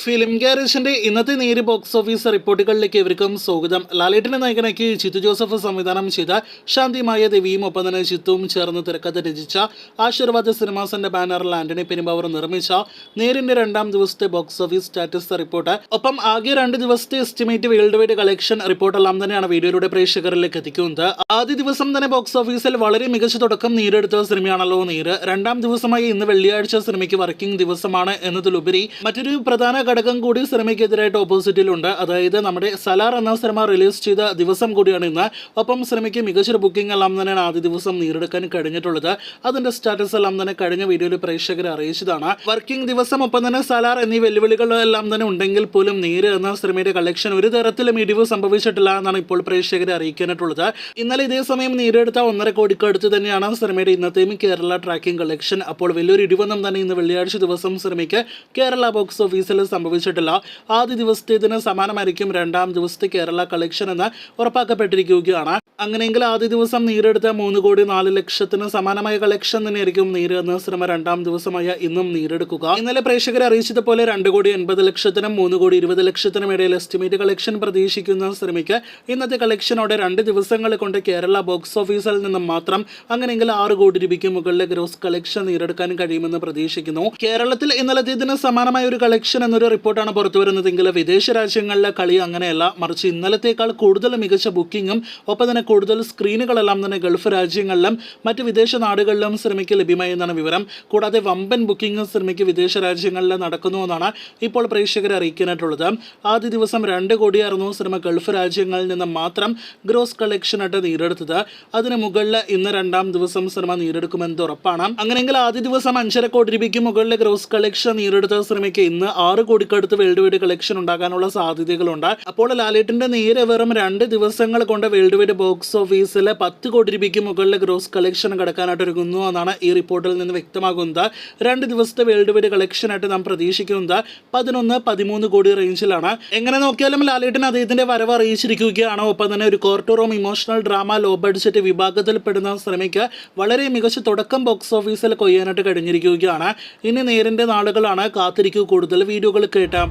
Film ഗാരേജിന്റെ ഇന്നത്തെ നേര് box office റിപ്പോർട്ടുകളിലേക്ക് ഇവർക്കും സ്വാഗതം. ലാലേട്ടന്റെ നായകനാക്കി ജിത്തു ജോസഫ് സംവിധാനം ചെയ്ത ശാന്തിമായ ദേവിയും ഒപ്പം തന്നെ ജിത്തുവും ചേർന്ന് തിരക്കഥ രചിച്ച ആശീർവാദ് സിനിമാസിന്റെ ബാനറിൽ ആന്റണി പെരുമ്പാവൂർ നിർമ്മിച്ച നേരിന്റെ രണ്ടാം ദിവസത്തെ ബോക്സ് ഓഫീസ് സ്റ്റാറ്റസ് റിപ്പോർട്ട്, ഒപ്പം ആകെ 2 ദിവസത്തെ എസ്റ്റിമേറ്റ് വേൾഡ് വൈഡ് കളക്ഷൻ റിപ്പോർട്ടെല്ലാം തന്നെയാണ് വീഡിയോയിലൂടെ പ്രേക്ഷകരിലേക്ക് എത്തിക്കുന്നത്. ആദ്യ ദിവസം തന്നെ ബോക്സ് ഓഫീസിൽ വളരെ മികച്ച തുടക്കം നേരെടുത്ത സിനിമയാണല്ലോ നേര്. രണ്ടാം ദിവസമായി ഇന്ന് വെള്ളിയാഴ്ച സിനിമയ്ക്ക് വർക്കിംഗ് ദിവസമാണ് എന്നതിലുപരി മറ്റൊരു പ്രധാന ഘടകം കൂടി സിനിമയ്ക്കെതിരായിട്ട് ഓപ്പോസിറ്റിലുണ്ട്. അതായത് നമ്മുടെ സലാർ എന്ന സിനിമ റിലീസ് ചെയ്ത ദിവസം കൂടിയാണ് ഇന്ന്. ഒപ്പം സിനിമയ്ക്ക് മികച്ചൊരു ബുക്കിംഗ് എല്ലാം തന്നെയാണ് ആദ്യ ദിവസം നേരിടുക്കാൻ കഴിഞ്ഞിട്ടുള്ളത്. അതിന്റെ സ്റ്റാറ്റസ് എല്ലാം തന്നെ കഴിഞ്ഞ വീഡിയോയിൽ പ്രേക്ഷകരെ അറിയിച്ചതാണ്. വർക്കിംഗ് ദിവസം ഒപ്പം തന്നെ സലാർ എന്നീ വെല്ലുവിളികളെല്ലാം തന്നെ ഉണ്ടെങ്കിൽ പോലും നേര് എന്ന സിനിമയുടെ കളക്ഷൻ ഒരു തരത്തിലും ഇടിവ് സംഭവിച്ചിട്ടില്ല എന്നാണ് ഇപ്പോൾ പ്രേക്ഷകരെ അറിയിക്കാനായിട്ടുള്ളത്. ഇന്നലെ ഇതേ സമയം നേരിടുത്ത 1.5 കോടിക്ക് അടുത്ത് തന്നെയാണ് സിനിമയുടെ ഇന്നത്തെയും കേരള ട്രാക്കിംഗ് കളക്ഷൻ. അപ്പോൾ വലിയൊരു ഇടിവൊന്നും തന്നെ ഇന്ന് വെള്ളിയാഴ്ച ദിവസം സിനിമയ്ക്ക് കേരള ബോക്സ് ഓഫീസിൽ സംഭവിച്ചിട്ടില്ല. ആദ്യ ദിവസത്തേതിന് സമാനമായിരിക്കും രണ്ടാം ദിവസത്തെ കേരള കളക്ഷൻ എന്ന് ഉറപ്പാക്കപ്പെട്ടിരിക്കുകയാണ്. അങ്ങനെയെങ്കിൽ ആദ്യ ദിവസം നേരെടുത്ത 3,04,00,000 സമാനമായ കളക്ഷൻ തന്നെയായിരിക്കും നേര് എന്ന സിനിമ രണ്ടാം ദിവസമായ ഇന്നും നേരെടുക്കുക. ഇന്നലെ പ്രേക്ഷകരെ അറിയിച്ചതുപോലെ 2,80,00,000 3,20,00,000 ഇടയിൽ എസ്റ്റിമേറ്റ് കളക്ഷൻ പ്രതീക്ഷിക്കുന്ന സിനിമയ്ക്ക് ഇന്നത്തെ കളക്ഷനോടെ 2 ദിവസങ്ങൾ കൊണ്ട് കേരള ബോക്സ് ഓഫീസിൽ നിന്നും മാത്രം അങ്ങനെയെങ്കിൽ 6 കോടി രൂപയ്ക്ക് മുകളിലെ ഗ്രോസ് കളക്ഷൻ നേരെടുക്കാൻ കഴിയുമെന്ന് പ്രതീക്ഷിക്കുന്നു. കേരളത്തിൽ ഇന്നലത്തേതിന് സമാനമായ ഒരു കളക്ഷൻ എന്നൊരു റിപ്പോർട്ടാണ് പുറത്തു വരുന്നതെങ്കിൽ വിദേശ രാജ്യങ്ങളിലെ കളി അങ്ങനെയല്ല, മറിച്ച് ഇന്നലത്തേക്കാൾ കൂടുതൽ മികച്ച ബുക്കിങ്ങും ഒപ്പം തന്നെ കൂടുതൽ സ്ക്രീനുകളെല്ലാം തന്നെ ഗൾഫ് രാജ്യങ്ങളിലും മറ്റ് വിദേശ നാടുകളിലും സിനിമയ്ക്ക് ലഭ്യമായി എന്നാണ് വിവരം. കൂടാതെ വമ്പൻ ബുക്കിംഗ് സിനിമയ്ക്ക് വിദേശ രാജ്യങ്ങളിൽ നടക്കുന്നുവെന്നാണ് ഇപ്പോൾ പ്രേക്ഷകരെ അറിയിക്കാനായിട്ടുള്ളത്. ആദ്യ ദിവസം 2 കോടിയായിരുന്നു സിനിമ ഗൾഫ് രാജ്യങ്ങളിൽ നിന്ന് മാത്രം ഗ്രോസ് കളക്ഷനായിട്ട് നേരിടുത്തത്. അതിന് മുകളിൽ ഇന്ന് രണ്ടാം ദിവസം സിനിമ നേരിടുക്കുമെന്ന് ഉറപ്പാണ്. അങ്ങനെയെങ്കിൽ ആദ്യ ദിവസം 5.5 കോടി രൂപയ്ക്ക് മുകളിലെ ഗ്രോസ് കളക്ഷൻ നേരിടുത്ത സിനിമയ്ക്ക് ഇന്ന് 6 കോടിക്കടുത്ത് വേൾഡ് വൈഡ് കളക്ഷൻ ഉണ്ടാകാനുള്ള സാധ്യതകളുണ്ട്. അപ്പോൾ ലാലേട്ടന്റെ നേരെ വെറും 2 ദിവസങ്ങൾ കൊണ്ട് വേൾഡ് വൈഡ് ബോക്സ് ഓഫീസിൽ 10 കോടി രൂപയ്ക്ക് മുകളിലെ ഗ്രോസ് കളക്ഷൻ കടക്കാനായിട്ട് ഒരുങ്ങുന്നു എന്നാണ് ഈ റിപ്പോർട്ടിൽ നിന്ന് വ്യക്തമാകുന്നത്. 2 ദിവസത്തെ വേൾഡ് വൈഡ് കളക്ഷനായിട്ട് നാം പ്രതീക്ഷിക്കുന്നത് 11-13 കോടി റേഞ്ചിലാണ്. എങ്ങനെ നോക്കിയാലും ലാലേട്ടൻ അദ്ദേഹത്തിന്റെ വരവ് അറിയിച്ചിരിക്കുകയാണ്. ഒപ്പം തന്നെ ഒരു court room emotional drama low budget വിഭാഗത്തിൽ പെടുന്ന സിനിമയ്ക്ക് വളരെ മികച്ച തുടക്കം ബോക്സ് ഓഫീസിൽ കൊയ്യാനായിട്ട് കഴിഞ്ഞിരിക്കുകയാണ്. ഇനി നേരിന്റെ നാളുകളാണ്. കാത്തിരിക്കൂ കൂടുതൽ വീഡിയോകൾ കേട്ടാം.